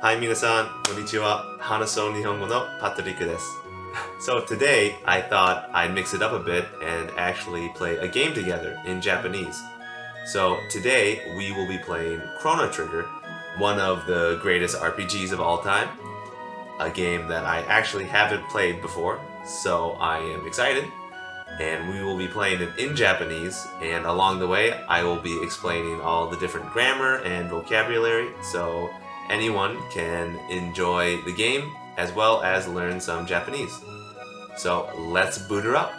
はい、皆さん、こんにちは。話そう日本語のパトリックです。So today, I thought I'd mix it up a bit and actually play a game together in Japanese. So today, we will be playing Chrono Trigger, one of the greatest RPGs of all time. A game that I actually haven't played before, so I am excited. And we will be playing it in Japanese, and along the way, I will be explaining all the different grammar and vocabulary, so anyone can enjoy the game as well as learn some Japanese. So let's boot her up.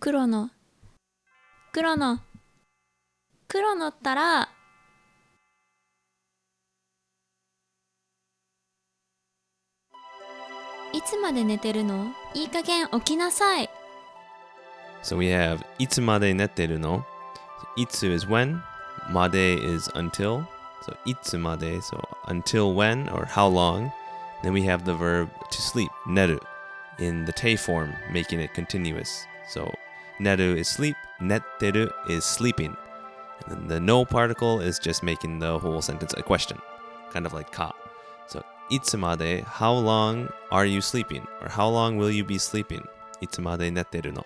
Chrono ったらいつまで寝てるの？いい加減起きなさい。 So we have いつまで寝てるの? So, いつ is when, まで is until. So いつまで, so until when or how long. Then we have the verb to sleep, 寝る, in the te form, making it continuous. So 寝る is sleep, 寝てる is sleeping. And then the no particle is just making the whole sentence a question, kind of like ka. So いつまで, how long are you sleeping? Or how long will you be sleeping? いつまで寝てるの?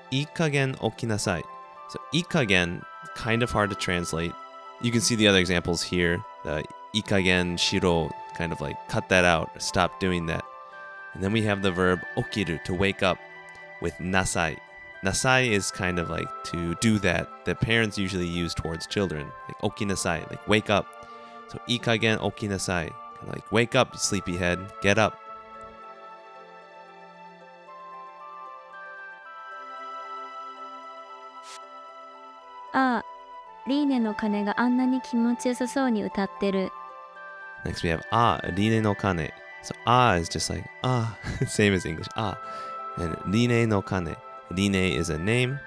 いい加減起きなさい. So いい加減, kind of hard to translate. You can see the other examples here. いい加減しろ, kind of like cut that out, stop doing that. And then we have the verb 起きる, to wake up, with なさい. Nasai is kind of like to do that parents usually use towards children. Like 起きなさい, like wake up. So いい加減起きなさい. Like wake up, sleepyhead, get up. ああ、リーネの鐘があんなに気持ちよさそうに歌ってる。 Next we have あ、リーネの鐘. So あ is just like あ, same as English, あ. And リーネの鐘. Rine is a name.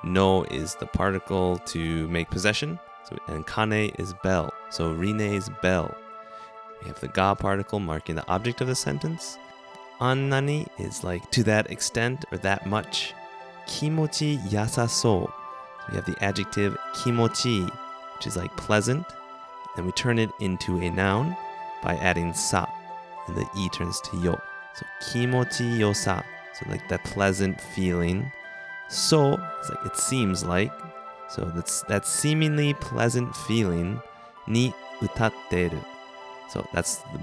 No is the particle to make possession. So, and kane is bell. So Rine's bell. We have the ga particle marking the object of the sentence. Annani is like to that extent or that much. Kimochi yasaso. So we have the adjective kimochi, which is like pleasant. Then we turn it into a noun by adding sa. And the e turns to yo. So kimochi yosa. So like that pleasant feeling. So it's like it seems like. So that's that seemingly pleasant feeling. Ni utatteru. So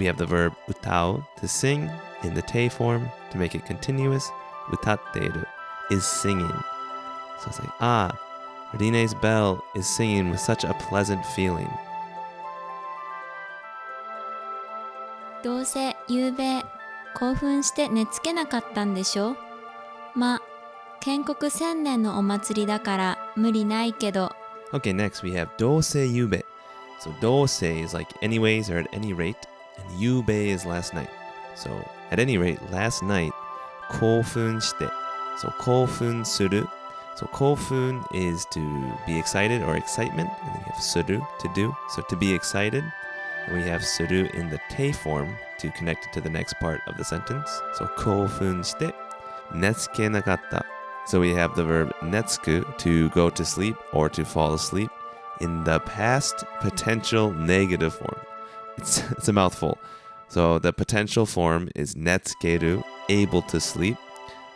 we have the verb utao, to sing, in the te form to make it continuous. Utatteru is singing. So it's like Rine's bell is singing with such a pleasant feeling. どうせ夕べ興奮して寝つけなかったんでしょ？建国1000年のお祭りだから無理ないけど。 Okay, next we have どうせゆべ. So どうせ is like anyways or at any rate, and ゆべ is last night. So at any rate, last night, 興奮して. So 興奮する. So 興奮 is to be excited or excitement, and then you have する to do. So to be excited, and we have する in the te form to connect it to the next part of the sentence. So 興奮して netsukenakatta. So we have the verb netsuku, to go to sleep or to fall asleep, in the past potential negative form. It's a mouthful. So the potential form is netsukeru, able to sleep,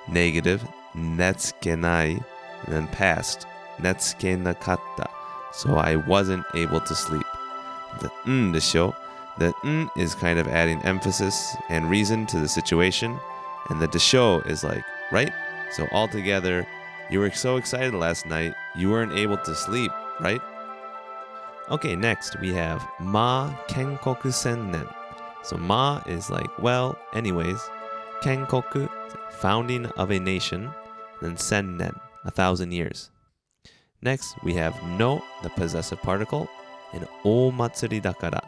negative, netsukenai, and then past, netsukenakatta. So I wasn't able to sleep. The desho, the is kind of adding emphasis and reason to the situation, and the desho is like, right? So altogether, you were so excited last night, you weren't able to sleep, right? Okay, next we have ma kenkoku sennen. So ma is like, well, anyways. Kenkoku, founding of a nation. Then sennen, 1,000 years. Next, we have no, the possessive particle, and o matsuri dakara.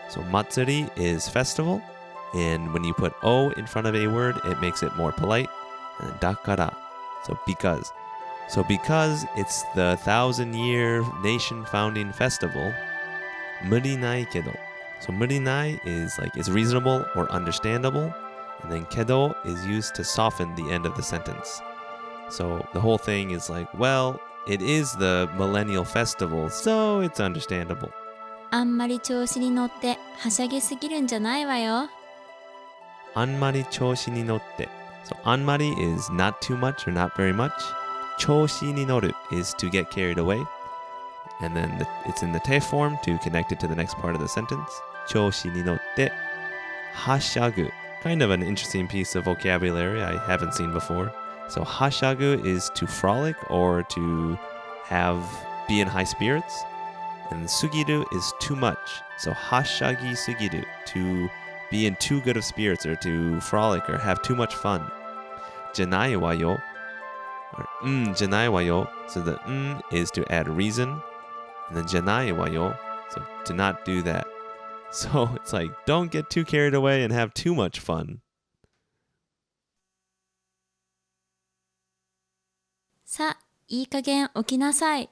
So matsuri is festival, and when you put o in front of a word, it makes it more polite. And then dakara, so because. So because it's the 1,000-year nation founding festival, murinai kedo. So murinai is like it's reasonable or understandable, and then kedo is used to soften the end of the sentence. So the whole thing is like, well, it is the Millennial Festival, so it's understandable. あんまり調子に乗ってはしゃぎすぎるんじゃないわよ。あんまり調子に乗って. So あんまり is not too much or not very much. 調子に乗る is to get carried away. And then it's in the te form to connect it to the next part of the sentence. 調子に乗って. はしゃぐ. Kind of an interesting piece of vocabulary I haven't seen before. So はしゃぐ is to frolic or to be in high spirits. And すぎる is too much. So はしゃぎすぎる to be in too good of spirits or to frolic or have too much fun. じゃないわよ. Or じゃないわよ. So the is to add reason. And then じゃないわよ. So to not do that. So it's like, don't get too carried away and have too much fun. さ、いい加減起きなさい。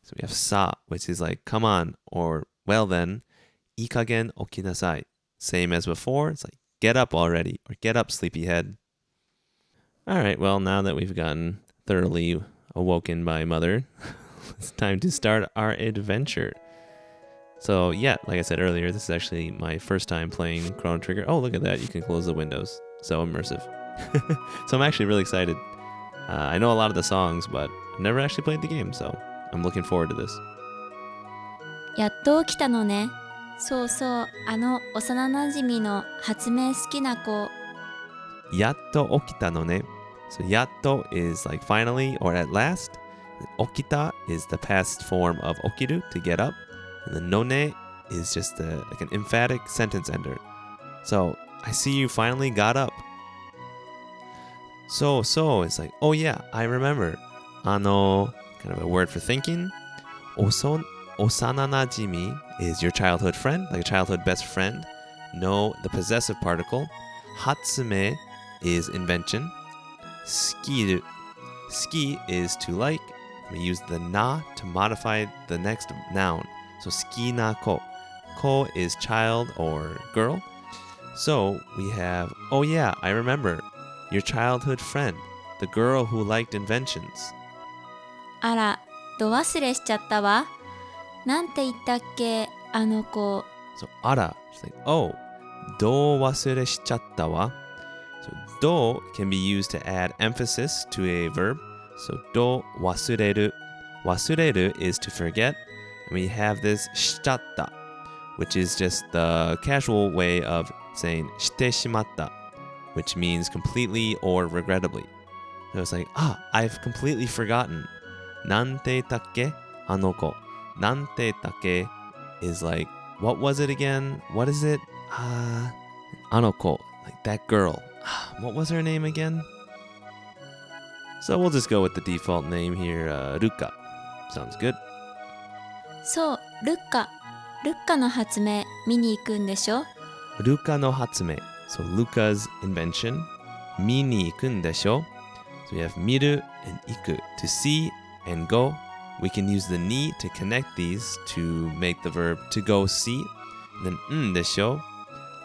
So we have さ, which is like, come on, or well then, いい加減起きなさい. Same as before, it's like, get up already, or get up, sleepyhead. All right, well, now that we've gotten thoroughly awoken by Mother, it's time to start our adventure. So yeah, like I said earlier, this is actually my first time playing Chrono Trigger. Oh, look at that. You can close the windows. So immersive. So I'm actually really excited. I know a lot of the songs, but I've never actually played the game, so I'm looking forward to this. やっと起きたのね。そうそう、幼なじみの発明好きな子。やっと起きたのね. So やっと is like finally or at last. 起きた is the past form of 起きる to get up. And the のね is just like an emphatic sentence ender. So I see you finally got up. So it's like, oh yeah, I remember. Kind of a word for thinking. 幼なじみ is your childhood friend, like a childhood best friend. No, the possessive particle. 発明 is invention. 好きる ski is to like. We use the na to modify the next noun. So 好きな子. Ko is child or girl. So we have, oh yeah, I remember. Your childhood friend, the girl who liked inventions. あら、ど忘れしちゃったわ。なんて言ったっけ、あの子。So あら, she's like, oh, ど忘れしちゃったわ. So ど can be used to add emphasis to a verb. So ど忘れる. 忘れる is to forget. And we have this しちゃった, which is just the casual way of saying してしまった, which means completely or regrettably. So it's like, I've completely forgotten. なんて言ったっけ、あの子. なんて言ったっけ is like, what was it again? What is it? あの子, like that girl. What was her name again? So we'll just go with the default name here, Ruka. Sounds good. そう、ルッカ。ルッカの発明見に行くんでしょ。ルカの発明. So Luca's invention. 見に行くんでしょ. So we have 見る and 行く to see and go. We can use the ni to connect these to make the verb to go see. And then でしょ.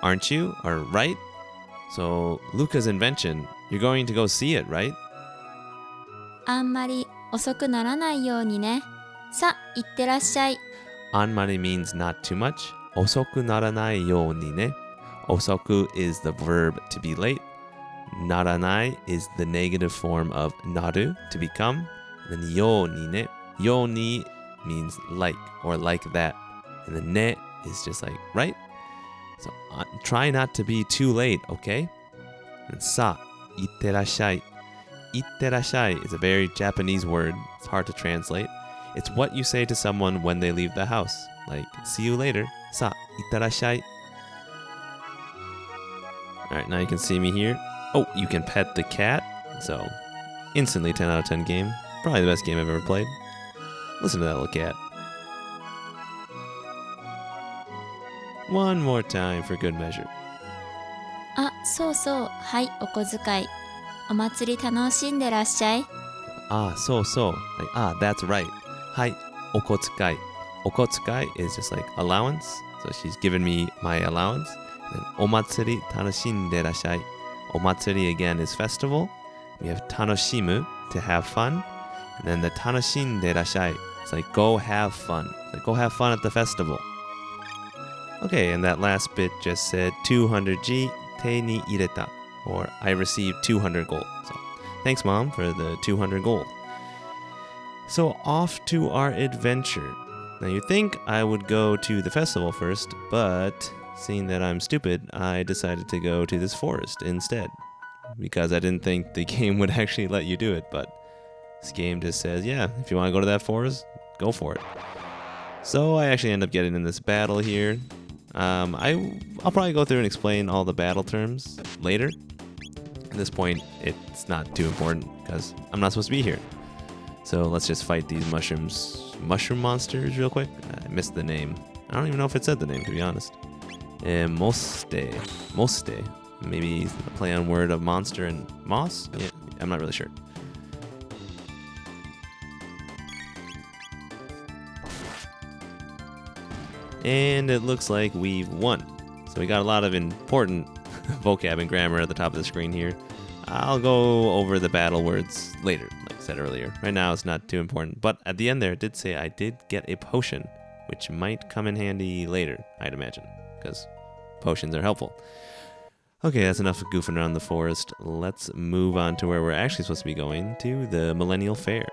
Aren't you? Or right? So Luca's invention You're going to go see it, right? あんまり遅くならないようにね。さ、いってらっしゃい。Anmari means not too much. 遅くならないようにね. Osoku is the verb to be late. Naranai is the negative form of naru, to become. And then yo ni ne. Yo ni means like or like that. And then ne is just like, right? So try not to be too late, okay? And sa, itterashai. Itterashai is a very Japanese word. It's hard to translate. It's what you say to someone when they leave the house. Like, see you later. Sa, itterashai. Alright, now you can see me here. Oh, you can pet the cat. So, instantly 10 out of 10 game. Probably the best game I've ever played. Listen to that little cat. One more time for good measure. あ、そうそう。はい、お小遣い。お祭り楽しんでらっしゃい。Ah, so. Like, that's right. Hai, okotsukai. Okotsukai is just like allowance. So she's given me my allowance. And omatsuri tanashinde rashai. Omatsuri again is festival. We have tanoshimu, to have fun. And then the tanashinde rashai. It's like go have fun. It's like go have fun at the festival. Okay, and that last bit just said 200G te ni ireta. Or I received 200 gold. So thanks, Mom, for the 200 gold. So off to our adventure. Now you'd think I would go to the festival first, but seeing that I'm stupid, I decided to go to this forest instead. Because I didn't think the game would actually let you do it, but this game just says, yeah, if you want to go to that forest, go for it. So I actually end up getting in this battle here. I'll probably go through and explain all the battle terms later. At this point, it's not too important because I'm not supposed to be here. So let's just fight these mushroom monsters real quick. I missed the name. I don't even know if it said the name, to be honest. Moste. Maybe a play on word of monster and moss? Yeah, I'm not really sure. And it looks like we've won. So we got a lot of important vocab and grammar at the top of the screen here. I'll go over the battle words later, like I said earlier. Right now it's not too important. But at the end there, it did say I did get a potion, which might come in handy later, I'd imagine, because potions are helpful. Okay, that's enough goofing around the forest. Let's move on to where we're actually supposed to be going, to the Millennial Fair.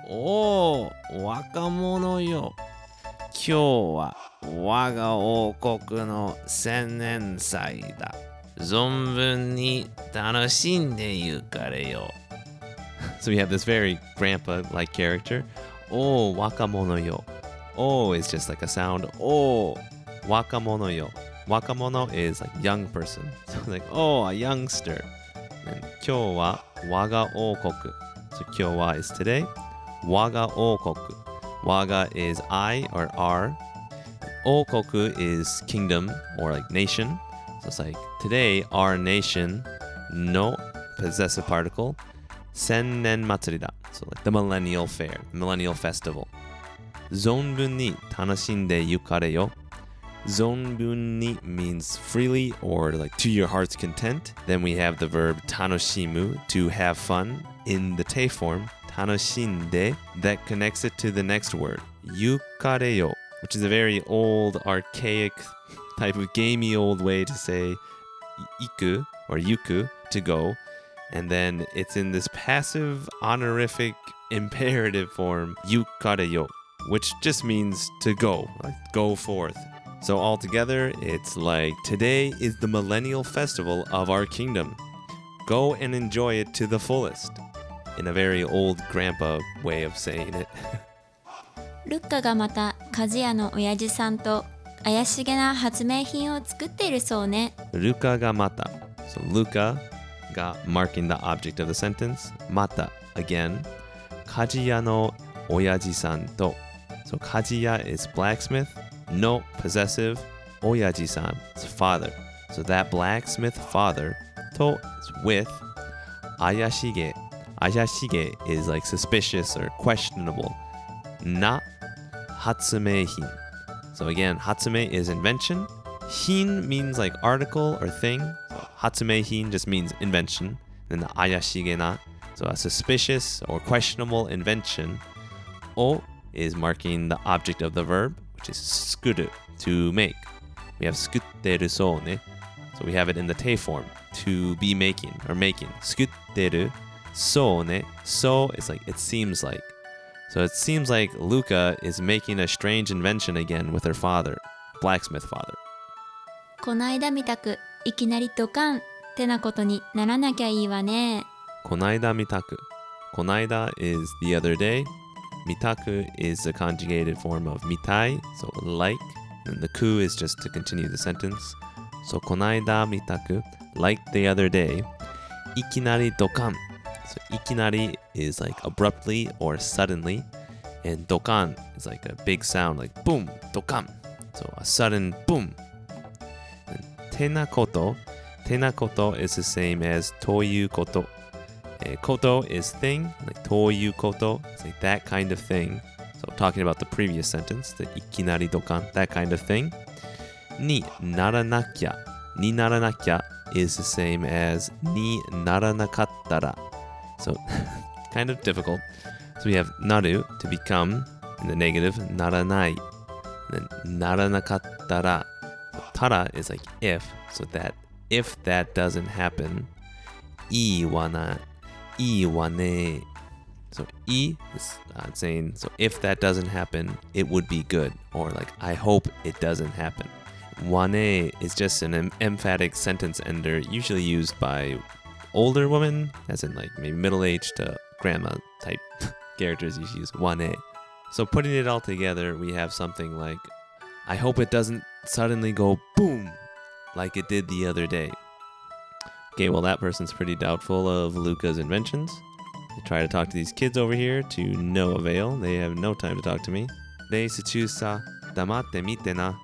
Oh, 若者よ。今日は我が王国の千年祭だ。存分に楽しんでゆかれよ。So we have this very grandpa-like character. Oh, 若者よ. Oh is just like a sound. Oh, 若者よ. Wakamono is like young person. So like, oh, a youngster. And 今日は我が王国. So 今日は is today. 我が王国. Waga is I or R. Okoku is kingdom or like nation. So it's like today our nation no possessive particle. Sennen matsuri da. So like the Millennial Fair, Millennial Festival. Zonbun ni tanashinde yukare yo. Zonbun ni means freely or like to your heart's content. Then we have the verb tanoshimu, to have fun, in the te form. Tanoshinde, that connects it to the next word, yukare yo, which is a very old, archaic type of gamey old way to say iku or yuku, to go. And then it's in this passive, honorific, imperative form, yukare yo, which just means to go, like go forth. So altogether, it's like today is the Millennial Festival of our kingdom. Go and enjoy it to the fullest. In a very old grandpa way of saying it. ルッカがまた鍛冶屋の親父さんと怪しげな発明品を作っているそうね。Luka ga mata. So Luka ga marking the object of the sentence. Mata again. Kajiya no oyaji-san to. So kajiya is blacksmith. No possessive. Oyaji-san is father. So that blacksmith father to is with. Ayashige. Ayashige is like suspicious or questionable. Na hatsume-hin. So again, hatsume is invention. Hin means like article or thing. So, hatsume hin just means invention. And the ayashigena, so a suspicious or questionable invention. O is marking the object of the verb, which is skuru, to make. We have skutteru so ne. So we have it in the te form, to be making or making. Skutteru so ne. So is like it seems like. So it seems like Luca is making a strange invention again with her father, blacksmith father. こないだみたくいきなりドカンってなことにならなきゃいいわね。Konaida mitaku. Konaida is the other day. Mitaku is the conjugated form of mitai, so like. And the ku is just to continue the sentence. So konaida mitaku, like the other day. Ikinari dokan. So ikinari is like abruptly or suddenly. And dokan is like a big sound, like boom, dokan. So a sudden boom. And tenakoto. Tenakoto is the same as toyu koto. Koto is thing, like toyu koto. It's like that kind of thing. So talking about the previous sentence, the ikinari dokan, that kind of thing. Ni naranakya. Ni naranakya is the same as ni naranakattara. So kind of difficult. So we have naru, to become, in the negative, naranai. And then naranakattara. So tara is like if, so that if that doesn't happen, ii wa ne. So i is saying, so if that doesn't happen, it would be good. Or like, I hope it doesn't happen. Wane is just an emphatic sentence ender, usually used by older women, as in like maybe middle-aged to grandma type characters usually use wane. So putting it all together, we have something like, I hope it doesn't suddenly go boom, like it did the other day. Okay, well that person's pretty doubtful of Luca's inventions. I try to talk to these kids over here to no avail. They have no time to talk to me. Reisu chu sa, damatte mite na.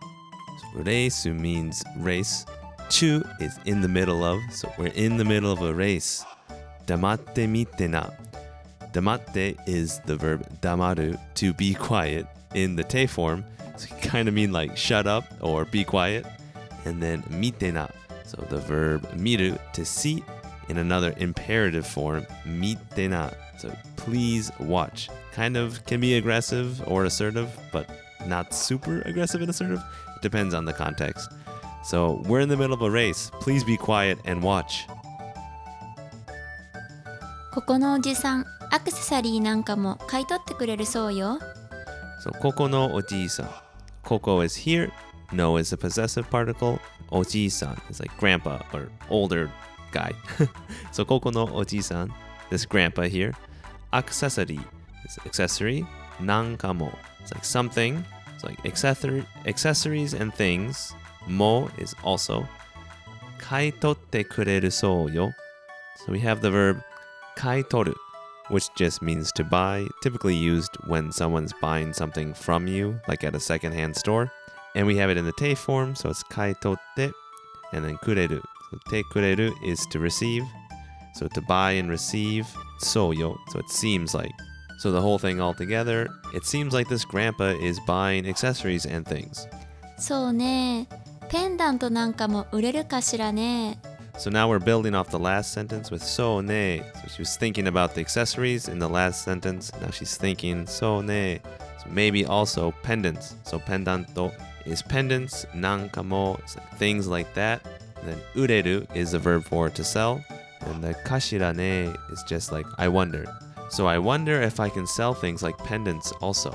So reisu means race. Chu is in the middle of, so we're in the middle of a race. Damatte mite na. Damatte is the verb damaru, to be quiet, in the te form. So you kind of mean like shut up or be quiet. And then mite na. So the verb miru, to see, in another imperative form, mite na. So please watch. Kind of can be aggressive or assertive, but not super aggressive and assertive. It depends on the context. So we're in the middle of a race. Please be quiet and watch. ここのおじさん、アクセサリーなんかも買い取ってくれるそうよ。So koko no oji-san. Koko is here. No is a possessive particle. Oji-san is like grandpa or older guy. So koko no oji-san, this grandpa here. Accessory is accessory. Nankamo, it's like something. It's like accessories and things. Mo is also. Kaitotte kureru sou yo. So we have the verb kaitoru, which just means to buy, typically used when someone's buying something from you, like at a secondhand store. And we have it in the te form, so it's kaitotte, and then kureru. So te kureru is to receive, so to buy and receive, soyo, so it seems like. So the whole thing all together, it seems like this grandpa is buying accessories and things. そうね。ペンダントなんかも売れるかしらね。So now we're building off the last sentence with so ne. So she was thinking about the accessories in the last sentence. Now she's thinking so ne. So maybe also pendants. So pendanto is pendants. Nankamo is like things like that. And then ureru is the verb for to sell. And the kashira ne is just like I wonder. So I wonder if I can sell things like pendants also.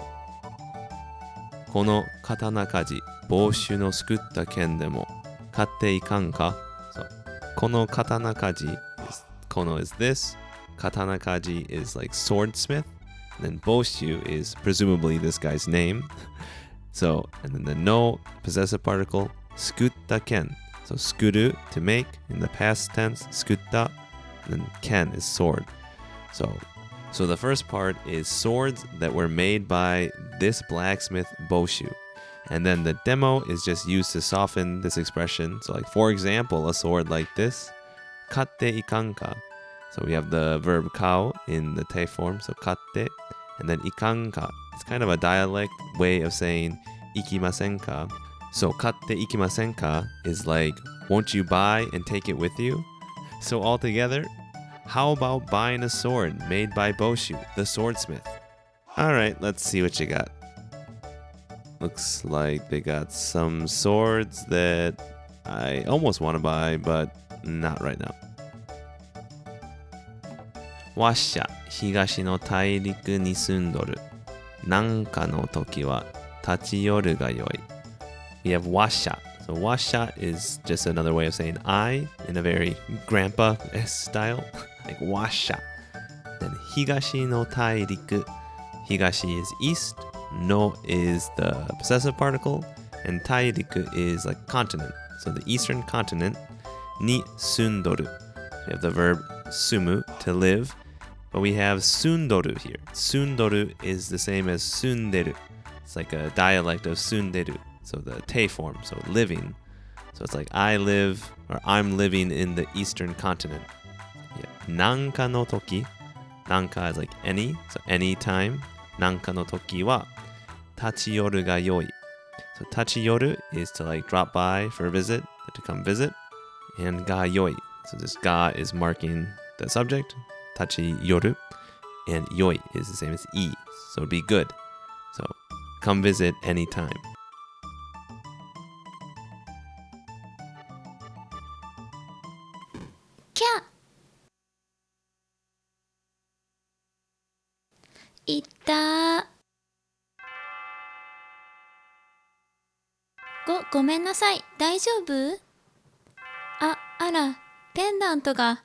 この刀鍛冶、帽子の作った剣でも買っていかんか? So この刀鍛冶 is, この is this. Katana kaji is like swordsmith. And then boshu is presumably this guy's name. So, and then the no possessive particle, skutta ken. So skuru, to make, in the past tense, skutta. And then ken is sword. So the first part is swords that were made by this blacksmith boshu. And then the demo is just used to soften this expression. So like, for example, a sword like this, katte ikanka. So we have the verb kao in the te form, so katte. And then ikanka, it's kind of a dialect way of saying ikimasenka. So 買っていきませんか is like, won't you buy and take it with you? So altogether, how about buying a sword made by Boshu, the swordsmith? Alright, let's see what you got. Looks like they got some swords that I almost want to buy, but not right now. わっしゃ、東の大陸に住んどる。なんかの時は立ち寄るがよい。We have washa. So washa is just another way of saying I in a very grandpa-esque style. Like washa. Then higashi no tairiku. Higashi is east. No is the possessive particle. And tairiku is like continent. So the eastern continent. Ni sundoru. We have the verb sumu, to live. But we have sundoru here. Sundoru is the same as sunderu. It's like a dialect of sunderu. So the te form, so living. So it's like I live, or I'm living in the eastern continent. Yeah. Nanka no toki. Nanka is like any, so any time. Nanka no toki wa tachiyoru ga yoi. So tachiyoru is to like drop by for a visit, to come visit. And ga yoi. So this ga is marking the subject. Tachiyoru. And yoi is the same as e. So it'd be good. So come visit anytime. Kya. いた。ごめんなさい。大丈夫？あら、ペンダントが。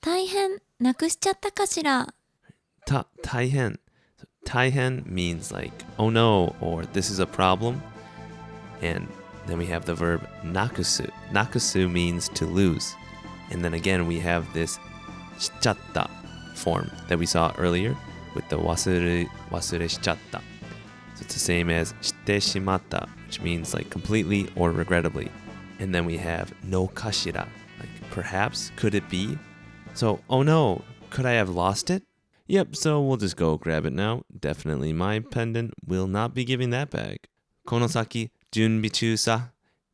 大変、なくしちゃったかしら。大変. So, 大変 means like, oh no, or this is a problem. And then we have the verb nakusu. Nakusu means to lose. And then again, we have this しちゃった form that we saw earlier with the 忘れしちゃった. So it's the same as してしまった, which means like completely or regrettably. And then we have no kashira, like perhaps, could it be? So, oh no, could I have lost it? Yep, so we'll just go grab it now. Definitely my pendant will not be giving that back. この先、準備中さ。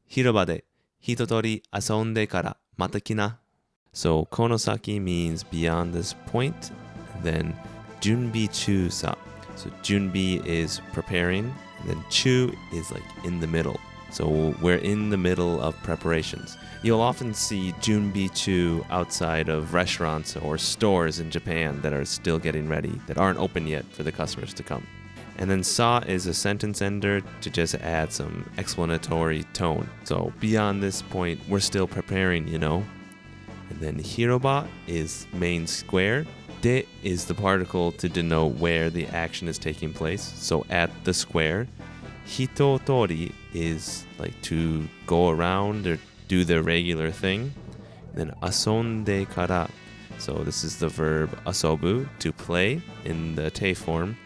広場で一通り遊んでからまた来な。So, この先 means beyond this point. Then, 準備中さ. So, 準備 is preparing. And then, 中 is like in the middle. So, we're in the middle of preparations. You'll often see 準備中 outside of restaurants or stores in Japan that are still getting ready, that aren't open yet for the customers to come. And then sa is a sentence ender to just add some explanatory tone. So beyond this point, we're still preparing, you know. And then hiroba is main square. De is the particle to denote where the action is taking place. So at the square. Hitotori is like to go around or do the regular thing. And then asonde kara. So this is the verb asobu, to play, in the te form.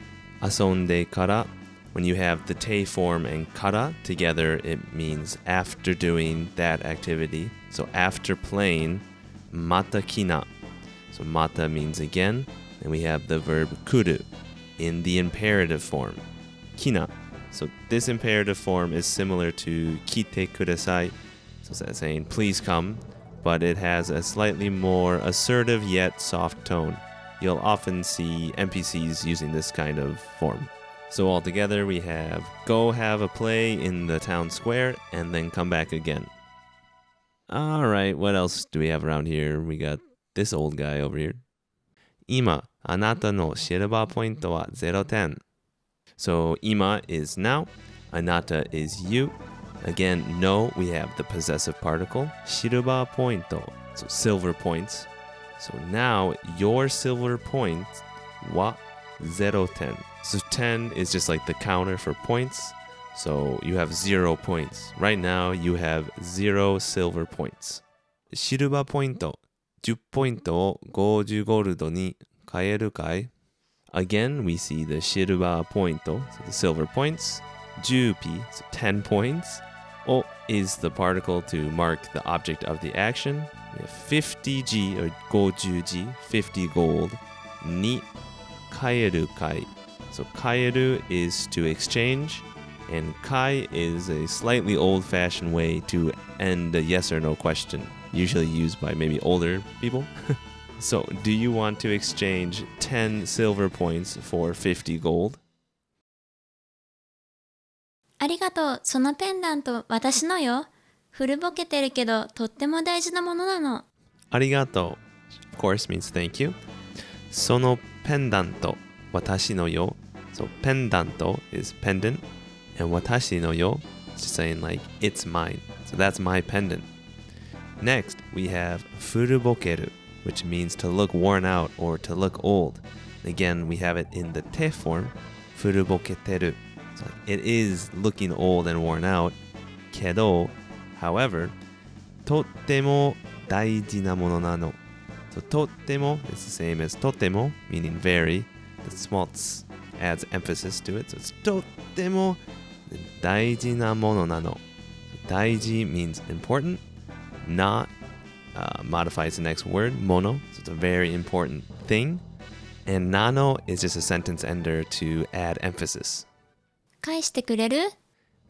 Asonde kara. When you have the te form and kara together, it means after doing that activity. So after playing, mata kina. So mata means again. And we have the verb kuru in the imperative form. Kina. So this imperative form is similar to kite kudasai. So it's saying please come, but it has a slightly more assertive yet soft tone. You'll often see NPCs using this kind of form. So altogether we have go have a play in the town square and then come back again. Alright, what else do we have around here? We got this old guy over here. 今、あなたのシルバーポイントは0点. So ima is now, anata is you. Again, no, we have the possessive particle. Shiruba pointo, so silver points. So now your silver point wa 0 10. So 10 is just like the counter for points. So you have 0 points. Right now you have 0 silver points. Shiruba pointo, 10ポイントを50ゴールドに変えるかい? Again, we see the shirba pointo, so the silver points. 10p, so 10 points. O is the particle to mark the object of the action. We have 50g or 50g, 50 gold. Ni kaeru kai. So So 変える is to exchange, and kai is a slightly old-fashioned way to end a yes or no question, usually used by maybe older people. So, do you want to exchange 10 silver points for 50 gold? ありがとう。そのペンダント私のよ。古ぼけてるけどとっても大事なものなの。ありがとう of course means thank you. そのペンダント私のよ. So, ペンダント is pendant, and 私のよ is just saying like it's mine. So that's my pendant. Next, we have 古ぼける, which means to look worn out or to look old. Again, we have it in the te form, 古ぼけてる. So it is looking old and worn out. けど, however, とっても大事なものなの. So とっても is the same as とても, meaning very. The small t's adds emphasis to it. So it's とっても大事なものなの. So 大事 means important. Not modifies the next word, mono. So it's a very important thing. And nano is just a sentence ender to add emphasis. 返してくれる？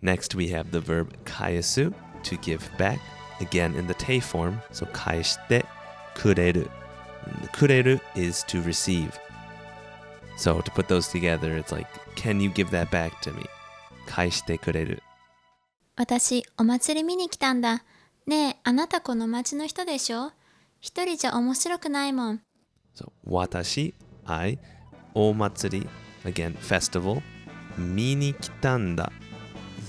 Next, we have the verb 返す to give back. Again, in the te form. So 返してくれる. And the くれる is to receive. So to put those together, it's like, can you give that back to me? 返してくれる. 私、お祭り見に来たんだ。ねえ、あなたこの町の人でしょ？一人じゃ面白くないもん。So 私 I お祭り again festival 見に来たんだ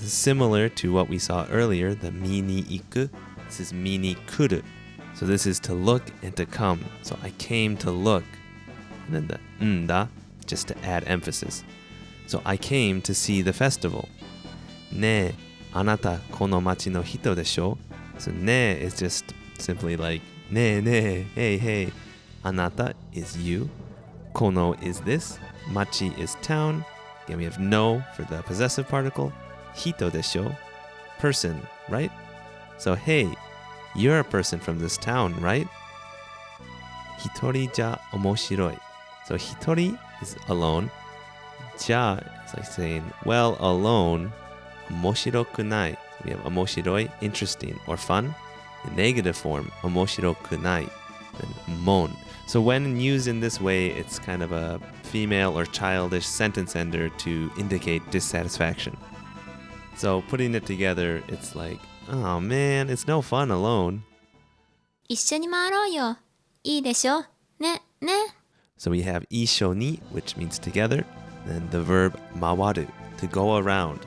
This is similar to what we saw earlier the 見に行く This is 見に来る So this is to look and to come So I came to look and then the んだ just to add emphasis So I came to see the festival ねえあなたこの町の人でしょ So ねえ is just simply like ねえねえ hey hey あなた is you Kono is this. Machi is town. Again, we have no for the possessive particle. Hito desho. Person, right? So, hey, you're a person from this town, right? Hitori ja omoshiroi. So, hitori is alone. Ja is like saying, well, alone. Omoshirokunai. So we have omoshiroi, interesting or fun. The negative form, omoshirokunai. Then mon. So when used in this way, it's kind of a female or childish sentence ender to indicate dissatisfaction. So putting it together, it's like, oh man, it's no fun alone. 一緒に回ろうよ。いいでしょ？ね、ね。So we have 一緒に, which means together, and the verb 回る, to go around,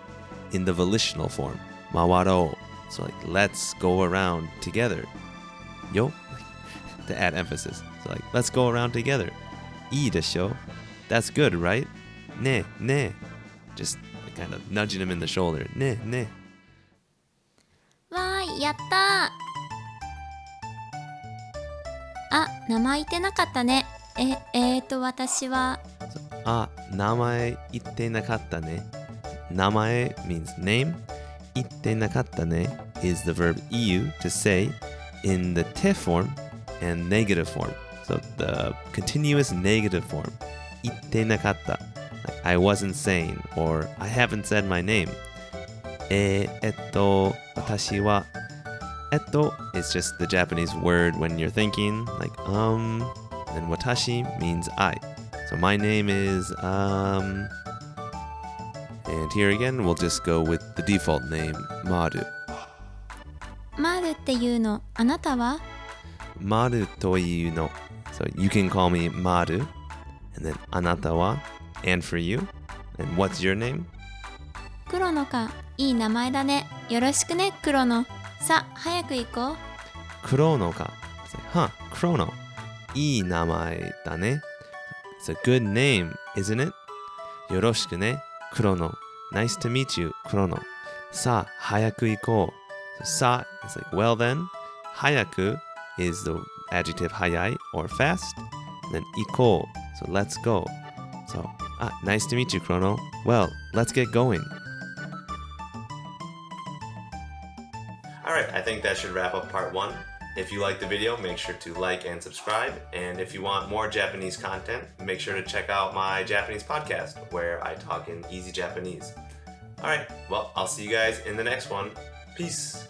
in the volitional form. 回ろう. So like, let's go around together. Yo, to add emphasis. So like, let's go around together. いいでしょ? That's good, right? ねえ、ねえ. Just kind of nudging him in the shoulder. ねえ、ねえ. わーい、やったー。あ、名前言ってなかったね。私は。あ、名前言ってなかったね。名前 means name. 言ってなかったね is the verb 言う to say in the te form and negative form. So the continuous negative form. 言ってなかった. Like, I wasn't saying or I haven't said my name. 私はis just the Japanese word when you're thinking like and watashi means I. So my name is and here again we'll just go with the default name Maru. マルっていうの、あなたは？ Maru というの. So you can call me Maru and then あなたは and for you. And what's your name? クロノか。いい名前だね。よろしくね、クロノ。さ、早く行こう。クロノか。It's like, Chrono. いい名前だね。It's a good name, isn't it? よろしくね、クロノ。Nice to meet you, クロノ。さあ、早く行こう。So, さ is like, well then. 早く is the adjective 早い or fast. And then 行こう. So, let's go. So, nice to meet you, クロノ. Well, let's get going. Alright, I think that should wrap up part 1. If you like the video, make sure to like and subscribe. And if you want more Japanese content, make sure to check out my Japanese podcast where I talk in easy Japanese. Alright, well, I'll see you guys in the next one. Peace!